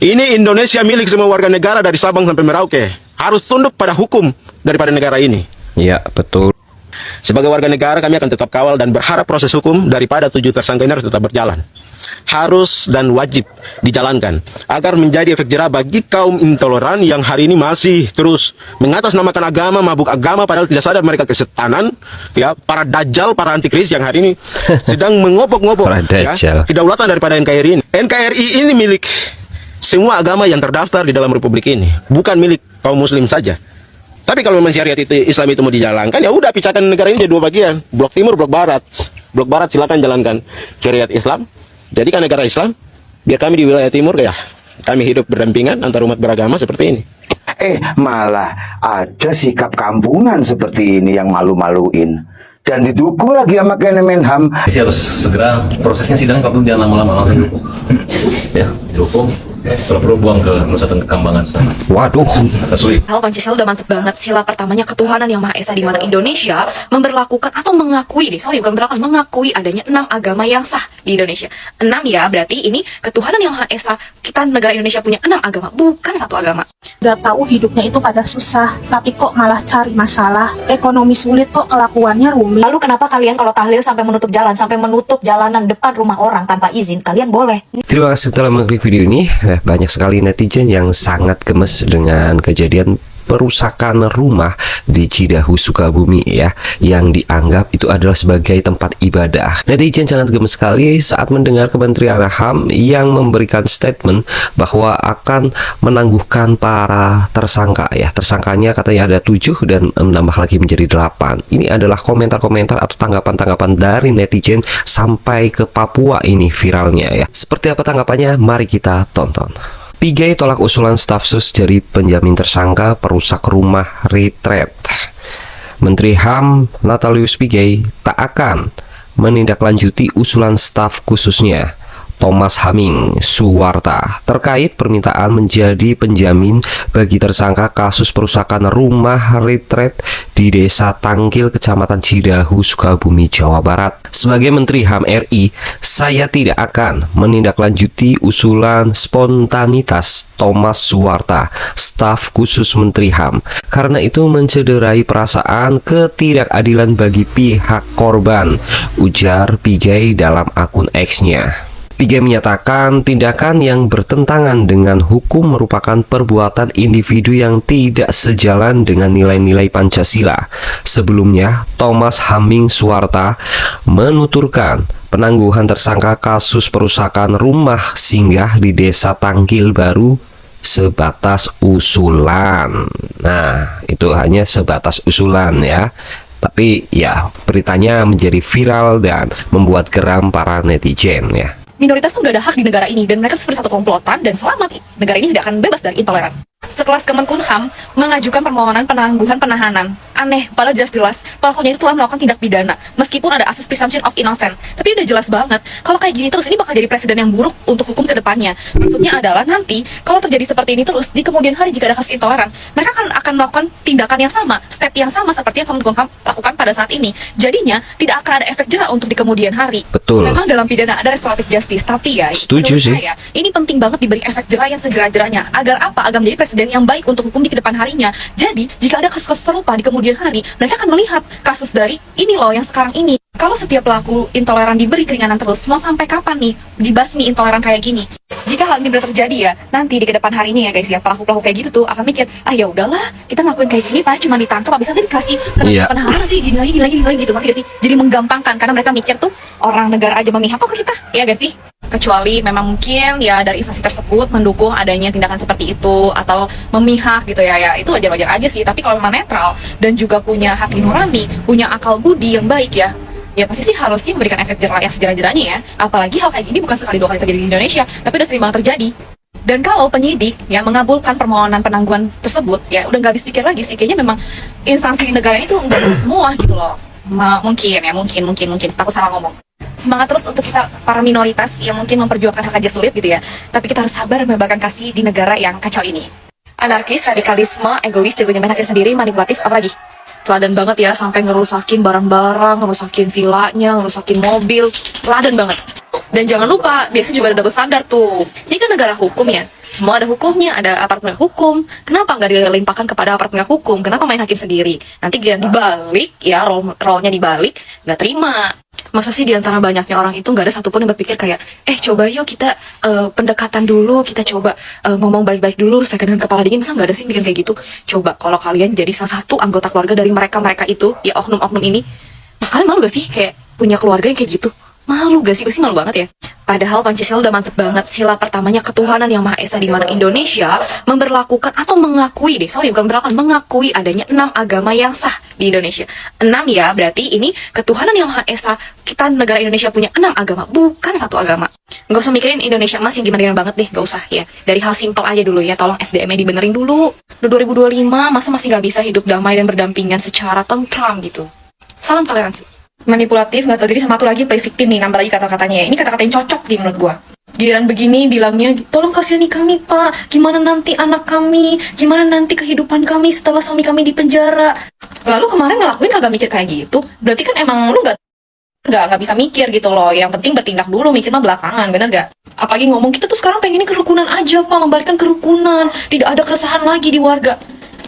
Ini Indonesia milik semua warga negara dari Sabang sampai Merauke. Harus tunduk pada hukum daripada negara ini. Ya, betul. Sebagai warga negara kami akan tetap kawal dan berharap proses hukum daripada 7 tersangka ini harus tetap berjalan. Harus dan wajib dijalankan agar menjadi efek jerah bagi kaum intoleran yang hari ini masih terus mengatasnamakan agama, mabuk agama, padahal tidak sadar mereka kesetanan, ya, para dajjal, para antikris yang hari ini sedang mengobok-ngobok ya, kedaulatan daripada NKRI ini. NKRI ini milik semua agama yang terdaftar di dalam republik ini, bukan milik kaum muslim saja. Tapi kalau memang syariat itu, Islam itu mau dijalankan, ya udah pecahkan negara ini jadi 2 bagian, blok timur, blok barat. Blok barat silakan jalankan syariat Islam, jadikan negara Islam, biar kami di wilayah timur ya kami hidup berdampingan antar umat beragama seperti ini. Malah ada sikap kampungan seperti ini yang malu-maluin dan didukung lagi sama Kemenham. Harus segera prosesnya sidang, kalau perlu jangan lama-lama, langsung didukung. Ya, didukung. Kalau perlu buang ke Nusa Tenggara Kambangan. Waduh, sulit. Hal Pancasila udah mantep banget. Sila pertamanya ketuhanan yang Maha Esa, di mana Indonesia memberlakukan atau mengakui mengakui adanya 6 agama yang sah di Indonesia. 6 ya, berarti ini ketuhanan yang Maha Esa. Kita negara Indonesia punya 6 agama, bukan 1 agama. Udah tahu hidupnya itu pada susah, tapi kok malah cari masalah. Ekonomi sulit kok kelakuannya rumit. Lalu kenapa kalian kalau tahlil sampai menutup jalan, sampai menutup jalanan depan rumah orang tanpa izin? Kalian boleh. terima kasih telah mengklik video ini. Banyak sekali netizen yang sangat gemes dengan kejadian perusakan rumah di Cidahu, Sukabumi ya, yang dianggap itu adalah sebagai tempat ibadah. Netizen sangat gemes sekali saat mendengar Kementerian HAM yang memberikan statement bahwa akan menangguhkan para tersangka ya. Tersangkanya katanya ada 7 dan menambah lagi menjadi 8. Ini adalah komentar-komentar atau tanggapan-tanggapan dari netizen sampai ke Papua ini viralnya ya. Seperti apa tanggapannya? Mari kita tonton. Pigai tolak usulan staf sus jadi penjamin tersangka perusak rumah retret. Menteri HAM Natalius Pigai tak akan menindaklanjuti usulan staf khususnya Thomas Haming Suwarta terkait permintaan menjadi penjamin bagi tersangka kasus perusakan rumah retret di Desa Tangkil, Kecamatan Cidahu, Sukabumi, Jawa Barat. Sebagai Menteri HAM RI, saya tidak akan menindaklanjuti usulan spontanitas Thomas Suwarta, staf khusus Menteri HAM, karena itu mencederai perasaan ketidakadilan bagi pihak korban, ujar Pigai dalam akun X-nya. Pigai menyatakan tindakan yang bertentangan dengan hukum merupakan perbuatan individu yang tidak sejalan dengan nilai-nilai Pancasila. Sebelumnya, Thomas Haming Suwarta menuturkan penangguhan tersangka kasus perusakan rumah singgah di Desa Tangkil baru sebatas usulan. Nah, itu hanya sebatas usulan ya. Tapi ya, beritanya menjadi viral dan membuat geram para netizen ya. Minoritas tuh gak ada hak di negara ini, dan mereka seperti satu komplotan, dan selamat negara ini tidak akan bebas dari intoleran. Sekelas Kemenkumham mengajukan permohonan penangguhan penahanan. Aneh, padahal jelas-jelas pelakunya itu telah melakukan tindak pidana, meskipun ada asas presumption of innocent. Tapi udah jelas banget, kalau kayak gini terus ini bakal jadi presiden yang buruk untuk hukum ke depannya. Maksudnya adalah nanti, kalau terjadi seperti ini terus, di kemudian hari jika ada kasus intoleran, mereka akan melakukan tindakan yang sama, step yang sama seperti yang Kemenkumham lakukan pada saat ini. Jadinya, tidak akan ada efek jerah untuk di kemudian hari. Betul. Memang dalam pidana ada restoratif justice, tapi ya, setuju sih. saya, ini penting banget diberi efek jerah yang segera-geranya. Agar apa? Agar menjadi presiden yang baik untuk hukum di kedepan harinya. Jadi, jika ada kasus-kasus serupa di kemudian hari, mereka akan melihat kasus dari ini loh yang sekarang ini. Kalau setiap pelaku intoleran diberi keringanan terus, mau sampai kapan nih dibasmi intoleran kayak gini? Jika hal ini benar terjadi ya, nanti di kedepan hari ini ya guys ya, pelaku-pelaku kayak gitu tuh akan mikir, ah ya udahlah, kita ngelakuin kayak gini, paling cuma ditangkap, habis itu dikasih penahanan nanti gini lagi gitu, makanya sih. Jadi menggampangkan karena mereka mikir tuh orang negara aja memihak kok ke kita, ya guys sih. Kecuali memang mungkin ya dari instansi tersebut mendukung adanya tindakan seperti itu atau memihak gitu ya, itu wajar-wajar aja sih. Tapi kalau memang netral dan juga punya hati nurani, punya akal budi yang baik ya pasti sih harusnya memberikan efek jerah yang sejerah-jerahnya ya. Apalagi hal kayak gini bukan sekali 2 kali terjadi di Indonesia, tapi udah sering banget terjadi. Dan kalau penyidik ya mengabulkan permohonan penangguhan tersebut, ya udah nggak habis pikir lagi sih, kayaknya memang instansi di negara ini tuh nggak boleh semua gitu loh. Mungkin takut salah ngomong. Semangat terus untuk kita para minoritas yang mungkin memperjuangkan hak aja sulit gitu ya. Tapi kita harus sabar menyebarkan kasih di negara yang kacau ini. Anarkis, radikalisme, egois, jagonya menaknya sendiri, manipulatif, apalagi? Teladan banget ya, sampai ngerusakin barang-barang, ngerusakin villanya, ngerusakin mobil. Teladan banget. Dan jangan lupa, biasanya juga ada double standar tuh. Ini kan negara hukum ya. Semua ada hukumnya, ada aparat penegak hukum. Kenapa nggak dilimpahkan kepada aparat penegak hukum? Kenapa main hakim sendiri? Nanti dia dibalik, ya role-nya dibalik, nggak terima. Masa sih diantara banyaknya orang itu nggak ada satupun yang berpikir kayak, coba yuk kita pendekatan dulu, kita coba ngomong baik-baik dulu, saya dengan kepala dingin. Masa nggak ada sih mikir kayak gitu? Coba kalau kalian jadi salah satu anggota keluarga dari mereka itu, ya oknum-oknum ini, kalian malu gak sih kayak punya keluarga yang kayak gitu? Malu gak sih? Gue sih malu banget ya. Padahal Pancasila udah mantep banget. Sila pertamanya ketuhanan yang Maha Esa, di mana Indonesia memberlakukan atau mengakui mengakui adanya 6 agama yang sah di Indonesia. 6 ya, berarti ini ketuhanan yang Maha Esa. Kita negara Indonesia punya 6 agama, bukan 1 agama. Gak usah mikirin Indonesia masih gimana banget deh, gak usah ya. Dari hal simpel aja dulu ya, tolong SDM-nya dibenerin dulu. Udah 2025, masa masih gak bisa hidup damai dan berdampingan secara tentram gitu. Salam toleransi. Manipulatif, nggak tahu diri, sama satu lagi play victim nih, nambah lagi kata-katanya. Ini kata-kata yang cocok nih menurut gua. Giliran begini bilangnya, tolong kasihani kami pak, gimana nanti anak kami, gimana nanti kehidupan kami setelah suami kami di penjara. Lalu kemarin ngelakuin kagak mikir kayak gitu, berarti kan emang lu nggak bisa mikir gitu loh. Yang penting bertindak dulu, mikir mah belakangan, bener gak? Apalagi ngomong kita tuh sekarang pengennya kerukunan aja pak, membalikan kerukunan, tidak ada keresahan lagi di warga.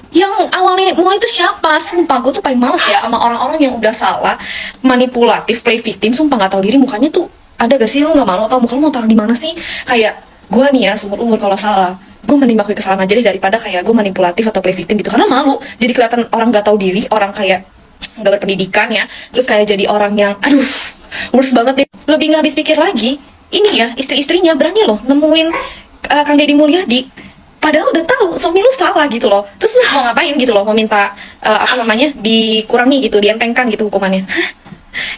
Yang awalnya mulai itu siapa? Sumpah gue tuh paling males ya sama orang-orang yang udah salah, manipulatif, play victim. Sumpah nggak tahu diri, mukanya tuh ada gak sih? Lu nggak malu apa? Muka lu mau taruh di mana sih? Kayak gue nih ya, seumur umur kalau salah, gue mending akui kesalahan aja deh daripada kayak gue manipulatif atau play victim gitu. Karena malu, jadi kelihatan orang nggak tahu diri, orang kayak nggak berpendidikan ya. Terus kayak jadi orang yang, aduh, worse banget deh. Lebih nggak habis pikir lagi. Ini ya, istri-istrinya berani loh nemuin Kang Deddy Mulyadi. Padahal udah tahu suami lu salah gitu loh. Terus lu mau ngapain gitu loh? Mau minta dikurangi gitu, dientengkan gitu hukumannya.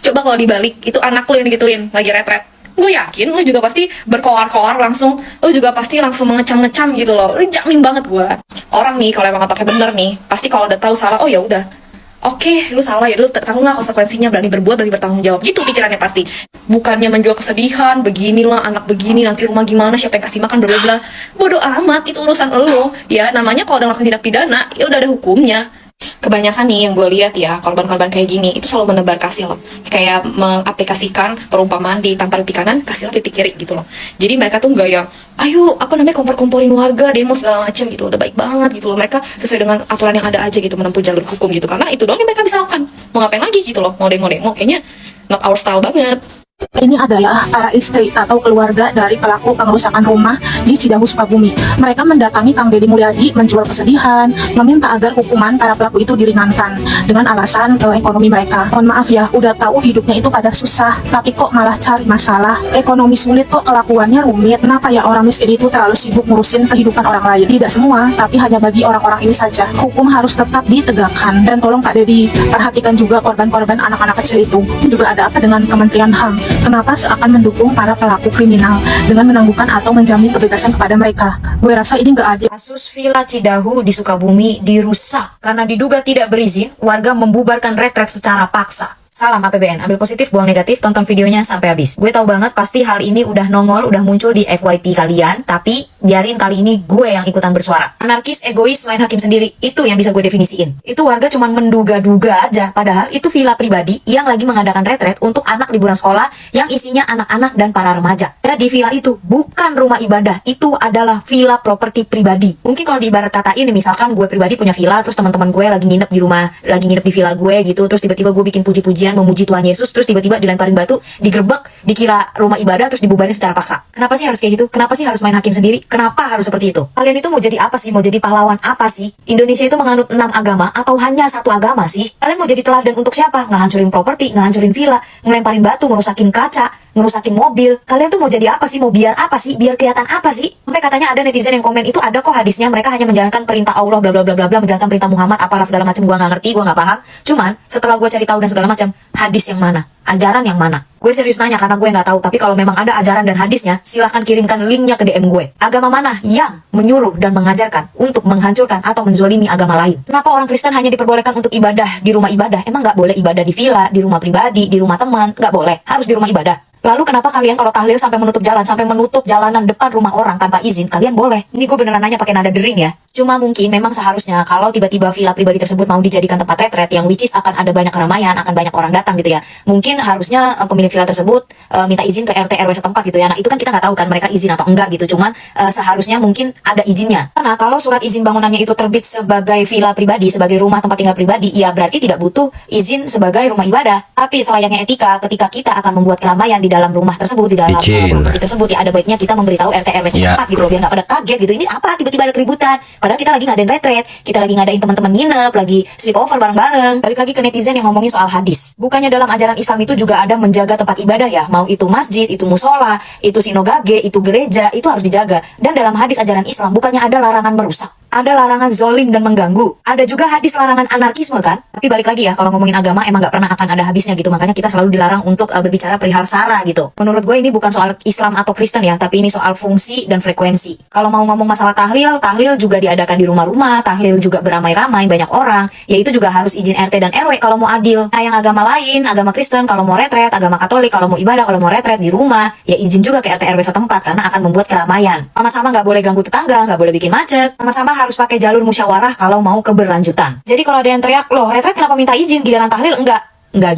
Coba kalau dibalik, itu anak lu yang digituin lagi retret. Gue yakin lu juga pasti berkoar-koar langsung. Lu juga pasti langsung mengecam-ngecam gitu loh. Lu jamin banget gue. Orang nih kalau emang otaknya bener nih, pasti kalau udah tahu salah, oh ya udah. Oke, lu salah ya, lu tanggunglah konsekuensinya, berani berbuat, berani bertanggung jawab. Gitu pikirannya pasti. Bukannya menjual kesedihan, beginilah anak begini, nanti rumah gimana, siapa yang kasih makan, bla bla bla. Bodoh amat, itu urusan lu. Ya, namanya kalau udah ngelakuin tindak pidana, ya udah ada hukumnya. Kebanyakan nih yang gue lihat ya, korban-korban kayak gini itu selalu menebar kasih loh, kayak mengaplikasikan perumpamaan di tampar pipi kanan, kasihlah pipi kiri gitu loh. Jadi mereka tuh nggak yang ayo kumpul-kumpulin warga, demo segala macem gitu, udah baik banget gitu loh. Mereka sesuai dengan aturan yang ada aja gitu, menempuh jalur hukum gitu, karena itu doang yang mereka bisa lakukan. Mau ngapain lagi gitu loh, mau demo kayaknya not our style banget. Ini adalah para istri atau keluarga dari pelaku pengerusakan rumah di Cidahu, Sukabumi. Mereka mendatangi Kang Deddy Mulyadi menjual kesedihan, meminta agar hukuman para pelaku itu diringankan dengan alasan ekonomi mereka. Mohon maaf ya, udah tahu hidupnya itu pada susah, tapi kok malah cari masalah. Ekonomi sulit kok kelakuannya rumit. Kenapa ya orang miskin itu terlalu sibuk ngurusin kehidupan orang lain? Tidak semua, tapi hanya bagi orang-orang ini saja. Hukum harus tetap ditegakkan. Dan tolong Pak Deddy, perhatikan juga korban-korban anak-anak kecil itu. Juga ada apa dengan Kementerian HAM? Kenapa seakan mendukung para pelaku kriminal dengan menangguhkan atau menjamin kebebasan kepada mereka? Gue rasa ini nggak adil. Kasus Villa Cidahu di Sukabumi dirusak karena diduga tidak berizin, warga membubarkan retret secara paksa. Salam APBN, ambil positif, buang negatif, tonton videonya sampai habis. Gue tahu banget pasti hal ini udah nongol, udah muncul di FYP kalian, tapi biarin kali ini gue yang ikutan bersuara. Anarkis, egois, main hakim sendiri, itu yang bisa gue definisiin. Itu warga cuma menduga-duga aja, padahal itu villa pribadi yang lagi mengadakan retret untuk anak liburan sekolah yang isinya anak-anak dan para remaja. Ya, di villa itu bukan rumah ibadah, itu adalah villa properti pribadi. Mungkin kalau diibarat katain, misalkan gue pribadi punya villa, terus teman-teman gue lagi nginep di rumah, lagi nginep di villa gue gitu, terus tiba-tiba gue bikin puji-pujian memuji Tuhan Yesus, terus tiba-tiba dilemparin batu, digerebek, dikira rumah ibadah, terus dibubarin secara paksa. Kenapa sih harus kayak gitu? Kenapa sih harus main hakim sendiri? Kenapa harus seperti itu? Kalian itu mau jadi apa sih? Mau jadi pahlawan apa sih? Indonesia itu menganut 6 agama atau hanya 1 agama sih? Kalian mau jadi teladan untuk siapa? Ngehancurin properti, ngehancurin villa, ngelemparin batu, ngerusakin kaca, ngerusakin mobil. Kalian tuh mau jadi apa sih? Mau biar apa sih? Biar kelihatan apa sih? Sampai katanya ada netizen yang komen itu ada kok hadisnya, mereka hanya menjalankan perintah Allah bla bla bla bla bla, menjalankan perintah Muhammad apalah segala macam. Gua nggak ngerti, gua nggak paham. Cuman setelah gua cari tahu dan segala macam, hadis yang mana? Ajaran yang mana? Gue serius nanya karena gue nggak tahu. Tapi kalau memang ada ajaran dan hadisnya, silahkan kirimkan linknya ke DM gue. Agama mana yang menyuruh dan mengajarkan untuk menghancurkan atau menzolimi agama lain? Kenapa orang Kristen hanya diperbolehkan untuk ibadah di rumah ibadah? Emang nggak boleh ibadah di villa, di rumah pribadi, di rumah teman? Nggak boleh, harus di rumah ibadah. Lalu kenapa kalian kalau tahlil sampai menutup jalan, sampai menutup jalanan depan rumah orang tanpa izin, kalian boleh? Ini gue beneran nanya pakai nada dering ya. Cuma mungkin memang seharusnya kalau tiba-tiba villa pribadi tersebut mau dijadikan tempat retret yang which is akan ada banyak keramaian, akan banyak orang datang gitu ya. Mungkin harusnya pemilik villa tersebut minta izin ke RT RW setempat gitu ya. Nah, itu kan kita nggak tahu kan mereka izin atau enggak gitu. Cuman seharusnya mungkin ada izinnya. Karena kalau surat izin bangunannya itu terbit sebagai villa pribadi, sebagai rumah tempat tinggal pribadi, ya berarti tidak butuh izin sebagai rumah ibadah. Tapi selayaknya etika ketika kita akan membuat keramaian di dalam rumah tersebut, di dalam properti tersebut, ya ada baiknya kita memberitahu RT RW setempat gitu loh, biar nggak pada kaget gitu. Ini apa tiba-tiba ada keributan? Padahal kita lagi ngadain retret, kita lagi ngadain teman-teman nginep, lagi sleepover bareng-bareng. Balik lagi ke netizen yang ngomongin soal hadis. Bukannya dalam ajaran Islam itu juga ada menjaga tempat ibadah ya? Mau itu masjid, itu musola, itu sinagage, itu gereja, itu harus dijaga. Dan dalam hadis ajaran Islam bukannya ada larangan merusak, ada larangan zolim dan mengganggu, ada juga hadis larangan anarkisme kan? Tapi balik lagi ya, kalau ngomongin agama emang nggak pernah akan ada habisnya gitu. Makanya kita selalu dilarang untuk berbicara perihal sara gitu. Menurut gue ini bukan soal Islam atau Kristen ya, tapi ini soal fungsi dan frekuensi. Kalau mau ngomong masalah tahlil juga diadakan di rumah-rumah, tahlil juga beramai-ramai banyak orang, ya itu juga harus izin RT dan RW kalau mau adil. Nah yang agama lain, agama Kristen kalau mau retret, agama Katolik kalau mau ibadah, kalau mau retret di rumah, ya izin juga ke RT RW setempat karena akan membuat keramaian. Sama-sama nggak boleh ganggu tetangga, nggak boleh bikin macet, sama-sama harus pakai jalur musyawarah kalau mau keberlanjutan. Jadi kalau ada yang teriak, loh retret kenapa minta izin, giliran tahlil enggak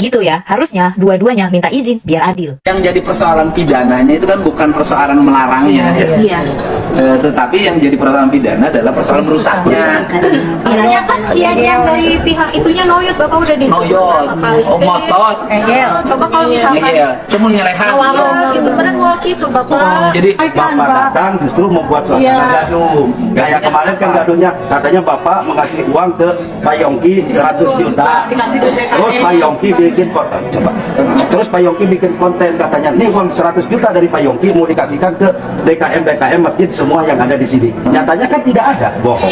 gitu ya. Harusnya dua-duanya minta izin biar adil. Yang jadi persoalan pidananya itu kan bukan persoalan melarangnya, Iya. Tetapi yang jadi persoalan pidana adalah persoalan merusaknya. Misalnya kan dia yang dari pihak itunya noyot, Bapak udah Noyot, motot, Coba kalau misalkan cuma nyelehan. itu benar gitu Bapak. Jadi Bapak datang justru membuat suasana gaduh. Kayak kemarin kan gaduhnya katanya Bapak mengasih uang ke Pak Yongki 100 juta. Terus Pak Yongki bikin terus Pak Yongki bikin konten katanya, nih uang 100 juta dari Pak Yongki mau dikasihkan ke DKM masjid semua yang ada di sini. Nyatanya kan tidak ada, bohong.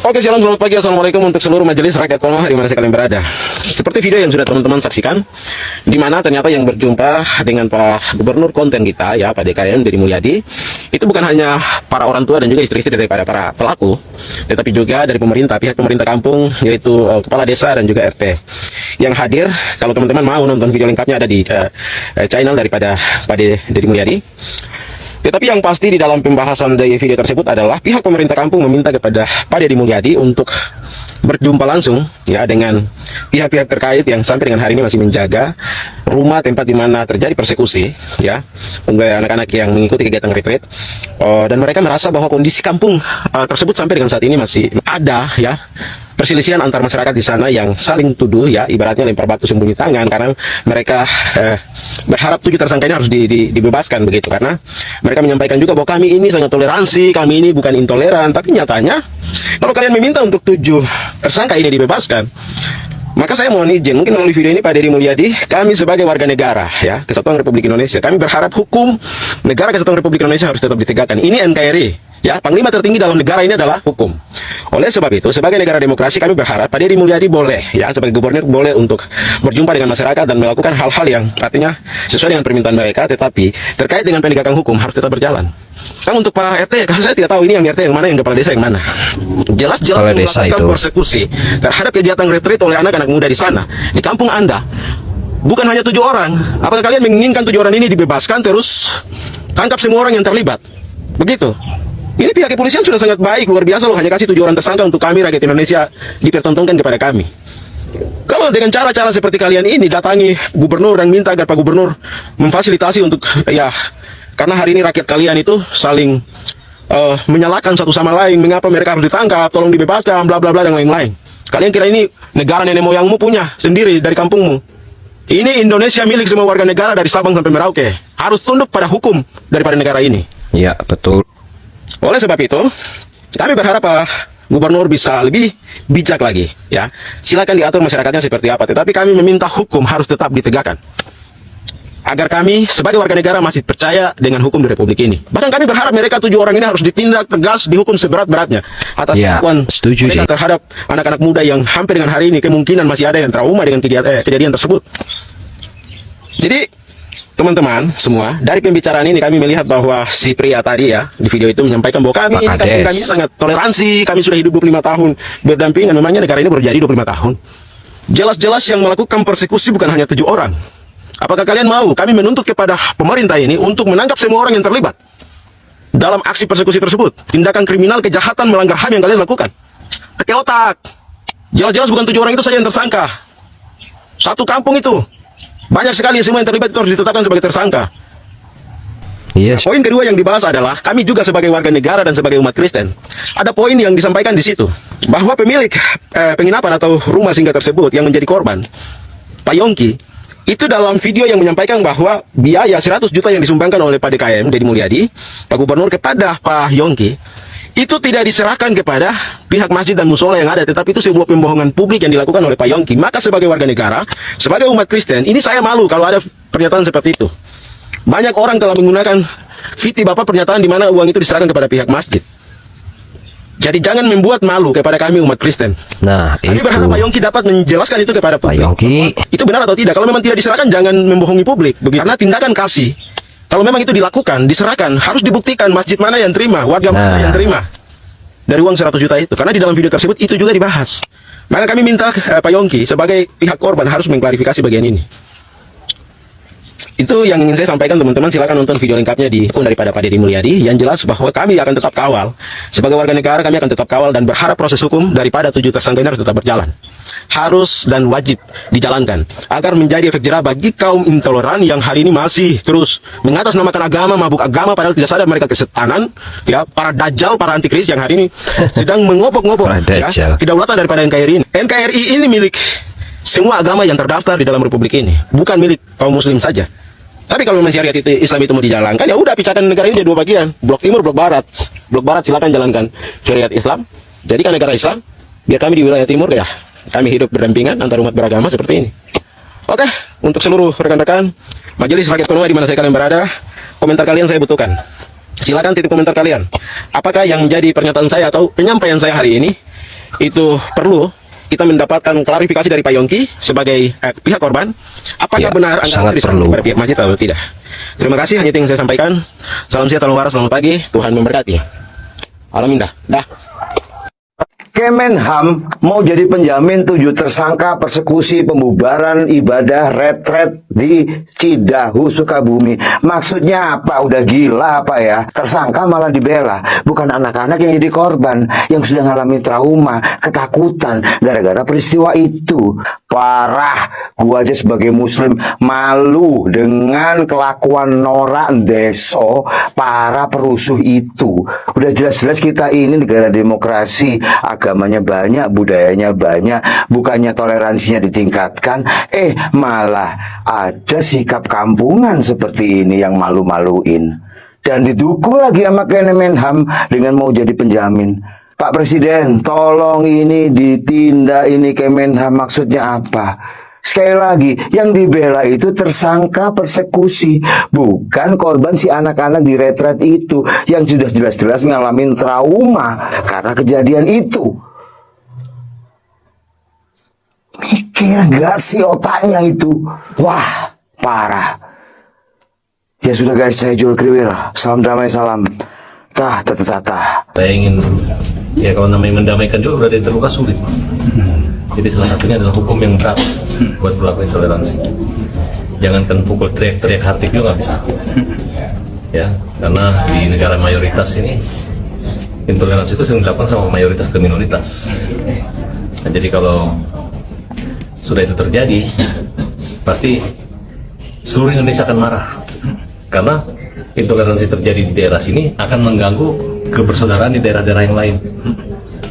Oke, selamat pagi, assalamualaikum untuk seluruh majelis rakyat Kolmah di mana kalian berada. Seperti video yang sudah teman-teman saksikan, di mana ternyata yang berjumpa dengan Pak Gubernur konten kita ya, Pak DKM Deddy Mulyadi, itu bukan hanya para orang tua dan juga istri-istri daripada para pelaku, tetapi juga dari pemerintah, pihak pemerintah kampung, yaitu kepala desa dan juga RT yang hadir. Kalau teman-teman mau nonton video lengkapnya ada di channel daripada Pak Deddy Mulyadi. Tetapi yang pasti di dalam pembahasan dari video tersebut adalah pihak pemerintah kampung meminta kepada Pak Deddy Mulyadi untuk berjumpa langsung ya dengan pihak-pihak terkait yang sampai dengan hari ini masih menjaga rumah tempat di mana terjadi persekusi ya untuk anak-anak yang mengikuti kegiatan retret, dan mereka merasa bahwa kondisi kampung tersebut sampai dengan saat ini masih ada ya perselisihan antar masyarakat di sana yang saling tuduh ya, ibaratnya lempar batu sembunyi tangan, karena mereka berharap 7 tersangka ini harus dibebaskan begitu, karena mereka menyampaikan juga bahwa kami ini sangat toleransi, kami ini bukan intoleran. Tapi nyatanya kalau kalian meminta untuk 7 tersangka ini dibebaskan, maka saya mohon izin, mungkin melalui video ini Pak Deddy Mulyadi, kami sebagai warga negara ya Kesatuan Republik Indonesia, kami berharap hukum negara Kesatuan Republik Indonesia harus tetap ditegakkan. Ini NKRI ya, panglima tertinggi dalam negara ini adalah hukum. Oleh sebab itu, sebagai negara demokrasi, kami berharap Pak Deddy Mulyadi boleh ya, sebagai gubernur boleh untuk berjumpa dengan masyarakat dan melakukan hal-hal yang artinya sesuai dengan permintaan mereka, tetapi terkait dengan penegakan hukum harus tetap berjalan. Kan untuk Pak RT, kalau saya tidak tahu ini yang RT yang mana, yang kepala desa yang mana. Jelas-jelas melakukan persekusi terhadap kegiatan retreat oleh anak-anak muda di sana, di kampung Anda. Bukan hanya 7 orang. Apakah kalian menginginkan 7 orang ini dibebaskan terus tangkap semua orang yang terlibat? Begitu. Ini pihak kepolisian sudah sangat baik, luar biasa loh, hanya kasih 7 orang tersangka untuk kami rakyat Indonesia dipertontonkan kepada kami. Kalau dengan cara-cara seperti kalian ini datangi gubernur dan minta agar Pak Gubernur memfasilitasi untuk ya, karena hari ini rakyat kalian itu saling menyalahkan satu sama lain, mengapa mereka harus ditangkap, tolong dibebaskan, bla bla bla dan lain-lain. Kalian kira ini negara nenek moyangmu punya sendiri dari kampungmu? Ini Indonesia milik semua warga negara dari Sabang sampai Merauke. Harus tunduk pada hukum daripada negara ini. Ya, betul. Oleh sebab itu, kami berharap Pak Gubernur bisa lebih bijak lagi ya. Silakan diatur masyarakatnya seperti apa, tetapi kami meminta hukum harus tetap ditegakkan, agar kami sebagai warga negara masih percaya dengan hukum di Republik ini. Bahkan kami berharap mereka 7 orang ini harus ditindak tegas, dihukum seberat-beratnya atas perlakuan mereka terhadap anak-anak muda yang hampir dengan hari ini kemungkinan masih ada yang trauma dengan kejadian tersebut. Jadi teman-teman semua, dari pembicaraan ini kami melihat bahwa si pria tadi ya di video itu menyampaikan bahwa kami sangat toleransi, kami sudah hidup 25 tahun berdampingan. Memangnya negara ini baru jadi 25 tahun? Jelas-jelas yang melakukan persekusi bukan hanya 7 orang. Apakah kalian mau kami menuntut kepada pemerintah ini untuk menangkap semua orang yang terlibat? dalam aksi persekusi tersebut. Tindakan kriminal, kejahatan, melanggar HAM yang kalian lakukan. Pakai otak. Jelas-jelas bukan 7 orang itu saja yang tersangka. Satu kampung itu. Banyak sekali semua yang terlibat itu harus ditetapkan sebagai tersangka. Yes. Poin kedua yang dibahas adalah kami juga sebagai warga negara dan sebagai umat Kristen. Ada poin yang disampaikan di situ bahwa pemilik penginapan atau rumah singgah tersebut yang menjadi korban, Pak Yongki, itu dalam video yang menyampaikan bahwa biaya 100 juta yang disumbangkan oleh Pak DKM Deddy Mulyadi, Pak Gubernur, kepada Pak Yongki, itu tidak diserahkan kepada pihak masjid dan musola yang ada, tetapi itu sebuah pembohongan publik yang dilakukan oleh Pak Yongki. Maka sebagai warga negara, sebagai umat Kristen, ini saya malu kalau ada pernyataan seperti itu. Banyak orang telah menggunakan fiti Bapak pernyataan di mana uang itu diserahkan kepada pihak masjid. Jadi jangan membuat malu kepada kami umat Kristen. Nah, Kami itu berharap Pak Yongki dapat menjelaskan itu kepada Pak publik. Yongki. Itu benar atau tidak? Kalau memang tidak diserahkan, jangan membohongi publik. Karena tindakan kasih, kalau memang itu dilakukan, diserahkan, harus dibuktikan masjid mana yang terima, warga mana yang terima dari uang 100 juta itu. Karena di dalam video tersebut itu juga dibahas. Maka kami minta Pak Yongki sebagai pihak korban harus mengklarifikasi bagian ini. Itu yang ingin saya sampaikan, teman-teman. Silakan nonton video lengkapnya di akun daripada Pak Deddy Mulyadi. Yang jelas bahwa kami akan tetap kawal. Sebagai warga negara kami akan tetap kawal dan berharap proses hukum daripada 7 tersangka ini harus tetap berjalan. Harus dan wajib dijalankan agar menjadi efek jerah bagi kaum intoleran yang hari ini masih terus mengatasnamakan agama, mabuk agama, padahal tidak sadar mereka kesetanan, ya, para dajjal, para antikris yang hari ini sedang mengobok-ngobok ya, kedaulatan daripada NKRI ini. NKRI ini milik semua agama yang terdaftar di dalam republik ini, bukan milik kaum muslim saja. Tapi kalau memang syariat itu, Islam itu mau dijalankan, ya udah pecahkan negara ini jadi 2 bagian, blok timur, blok barat. Blok barat silakan jalankan syariat Islam, jadikan negara Islam, biar kami di wilayah timur ya kami hidup berdampingan antar umat beragama seperti ini. Oke, untuk seluruh rekan-rekan Majelis Rakyat Konoha di mana saya kalian berada, komentar kalian saya butuhkan. Silakan titip komentar kalian. Apakah yang menjadi pernyataan saya atau penyampaian saya hari ini itu perlu kita mendapatkan klarifikasi dari Pak Yongki sebagai pihak korban, apakah benar anggaran diserahkan kepada pihak masjid atau tidak. Terima kasih, hanya itu yang saya sampaikan. Salam sehat, salam waras, selamat pagi, Tuhan memberkati. Alam indah. Dah. Kemenham mau jadi penjamin 7 tersangka persekusi pembubaran ibadah retret di Cidahu, Sukabumi. Maksudnya apa? Udah gila apa ya? Tersangka malah dibela. Bukan anak-anak yang jadi korban, yang sudah mengalami trauma, ketakutan gara-gara peristiwa itu. Parah. Gua aja sebagai muslim malu dengan kelakuan norak deso para perusuh itu. Udah jelas-jelas kita ini negara demokrasi, agamanya banyak, budayanya banyak, bukannya toleransinya ditingkatkan, malah ada sikap kampungan seperti ini yang malu-maluin. Dan didukung lagi sama Kemenham dengan mau jadi penjamin. Pak Presiden, tolong ini ditindak ini Kemenham, maksudnya apa? Sekali lagi, yang dibela itu tersangka persekusi, bukan korban si anak-anak di retret itu yang sudah jelas-jelas ngalamin trauma karena kejadian itu. Mikir nggak sih otaknya itu? Wah, parah. Ya sudah guys, saya Joel Kriwil. Salam damai, salam tata. Saya ingin, ya kalau namanya mendamaikan juga berada yang terluka sulit. Jadi salah satunya adalah hukum yang berat buat pelaku intoleransi. Jangankan pukul teriak-teriak hartik juga nggak bisa. Ya, karena di negara mayoritas ini intoleransi itu sering dilakukan sama mayoritas ke minoritas. Nah, jadi kalau sudah itu terjadi, pasti seluruh Indonesia akan marah. Karena intoleransi terjadi di daerah sini akan mengganggu kebersaudaraan di daerah-daerah yang lain.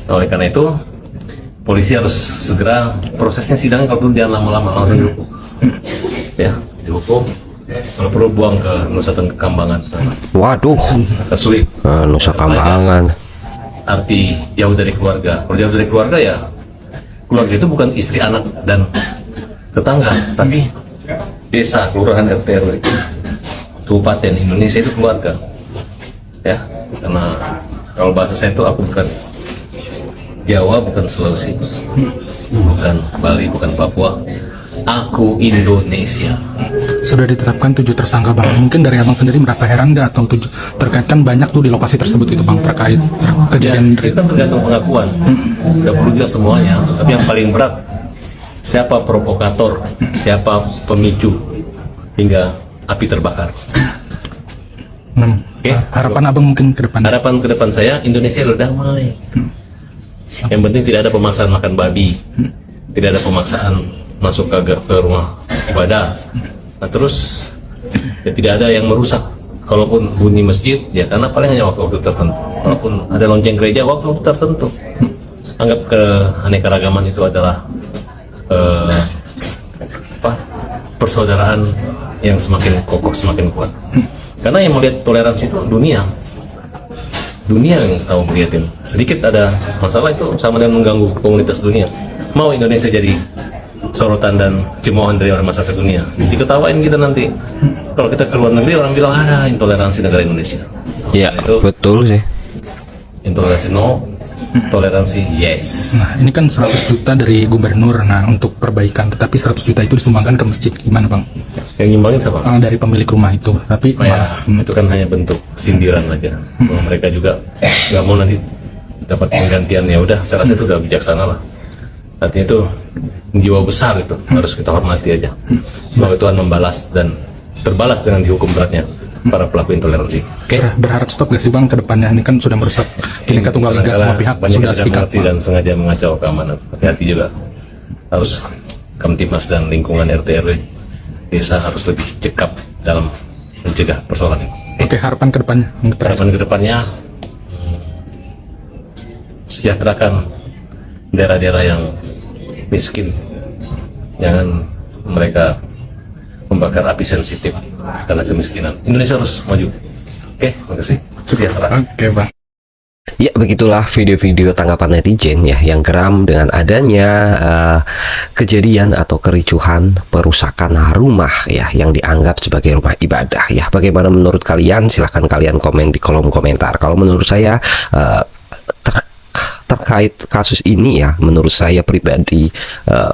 Oleh karena itu, polisi harus segera prosesnya sidang, kalau perlu jangan lama-lama, langsung dihukum. Ya, dihukum. Kalau perlu buang ke Nusa Tenggara Kambangan. Waduh, Sulit. Nusa Kambangan. Arti jauh dari keluarga. Kalau jauh dari keluarga ya, keluarga itu bukan istri, anak dan tetangga, tapi desa, kelurahan, RT RW, kabupaten, Indonesia itu keluarga. Ya, karena kalau bahasa saya itu aku bukan Jawa, bukan Sulawesi, bukan Bali, bukan Papua, aku Indonesia. Sudah ditetapkan 7 tersangka bang. Mungkin dari abang sendiri merasa heran nggak, atau terkait kan banyak tuh di lokasi tersebut itu bang terkait kejadian Ya, itu kan tergantung pengakuan. Nggak perlu juga semuanya, tapi yang paling berat siapa provokator, siapa pemicu hingga api terbakar. Oke. Harapan abang mungkin ke depan. Harapan ke depan saya Indonesia udah damai. Yang penting tidak ada pemaksaan makan babi, tidak ada pemaksaan masuk ke rumah ibadah. Nah, terus ya tidak ada yang merusak. Kalaupun bunyi masjid, ya karena paling hanya waktu-waktu tertentu. Walaupun ada lonceng gereja waktu tertentu. Anggap keanekaragaman itu adalah persaudaraan yang semakin kokoh, semakin kuat. Karena yang melihat toleransi itu dunia yang tahu melihatin. Sedikit ada masalah itu sama dengan mengganggu komunitas dunia. Mau Indonesia jadi sorotan dan cemoohan dari orang masyarakat dunia, diketawain kita nanti. Kalau kita ke luar negeri orang bilang ada intoleransi negara Indonesia. Ya, Itu betul sih. intoleransi no, toleransi yes. Nah, ini kan 100 juta dari gubernur, nah untuk perbaikan, tetapi 100 juta itu disumbangkan ke masjid, gimana bang? Yang nyumbangin siapa? Dari pemilik rumah itu, tapi Ya, itu kan hanya bentuk sindiran aja. Bahwa mereka juga nggak mau nanti dapat penggantian, ya udah. Saya rasa itu udah bijaksana lah. Artinya itu jiwa besar itu harus kita hormati aja. Semoga Tuhan membalas dan terbalas dengan dihukum beratnya para pelaku intoleransi. Oke. berharap stop gak sih bang ke depannya? Ini kan sudah merusak Bhinneka Tunggal Ika, semua pihak banyak sudah yang tidak speak up. mengerti dan sengaja mengacau keamanan. Hati-hati juga. Harus Kamtibmas dan lingkungan RT RW desa harus lebih cekap dalam mencegah persoalan ini. Oke, harapan ke depannya yang terakhir. Harapan kedepannya sejahterakan daerah-daerah yang miskin, jangan mereka membakar api sensitif karena kemiskinan. Indonesia harus maju. Oke, makasih. Sejahtera. Oke bang. Ya, begitulah video-video tanggapan netizen ya yang geram dengan adanya kejadian atau kericuhan perusakan rumah ya yang dianggap sebagai rumah ibadah ya. Bagaimana menurut kalian? Silahkan kalian komen di kolom komentar. Kalau menurut saya terkait kasus ini ya, menurut saya pribadi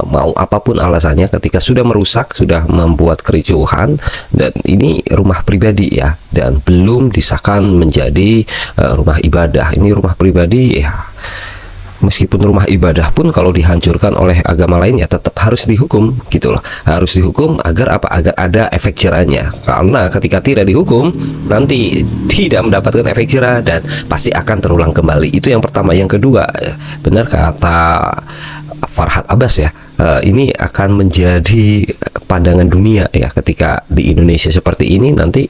mau apapun alasannya, ketika sudah merusak, sudah membuat kericuhan, dan ini rumah pribadi ya, dan belum disahkan menjadi rumah ibadah. Ini rumah pribadi ya, meskipun rumah ibadah pun kalau dihancurkan oleh agama lain ya tetap harus dihukum gitu loh. Harus dihukum agar apa? Agar ada efek jerahnya. Karena ketika tidak dihukum nanti tidak mendapatkan efek jerah dan pasti akan terulang kembali. Itu yang pertama. Yang kedua, benar kata Farhad Abbas ya, ini akan menjadi pandangan dunia ya, ketika di Indonesia seperti ini nanti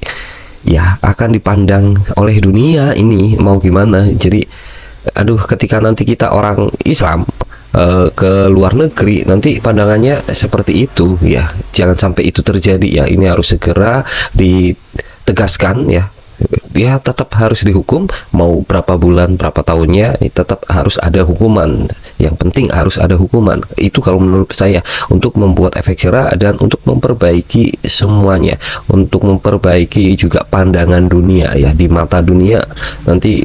ya akan dipandang oleh dunia. Ini mau gimana? Jadi aduh, ketika nanti kita orang Islam ke luar negeri nanti pandangannya seperti itu ya. Jangan sampai itu terjadi ya. Ini harus segera ditegaskan ya. Dia tetap harus dihukum, mau berapa bulan, berapa tahunnya, tetap harus ada hukuman. Yang penting harus ada hukuman. Itu kalau menurut saya, untuk membuat efek jerah dan untuk memperbaiki semuanya, untuk memperbaiki juga pandangan dunia ya, di mata dunia nanti,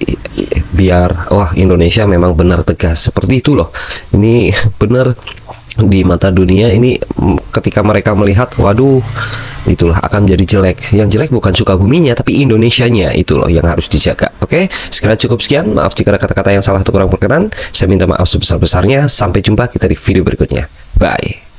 biar wah Indonesia memang benar tegas seperti itu loh. Ini benar di mata dunia ini, ketika mereka melihat, waduh, itulah akan jadi jelek. Yang jelek bukan Sukabuminya tapi Indonesianya, itu loh yang harus dijaga. Oke, sekiranya cukup sekian. Maaf jika ada kata-kata yang salah atau kurang berkenan. Saya minta maaf sebesar-besarnya. Sampai jumpa kita di video berikutnya. Bye.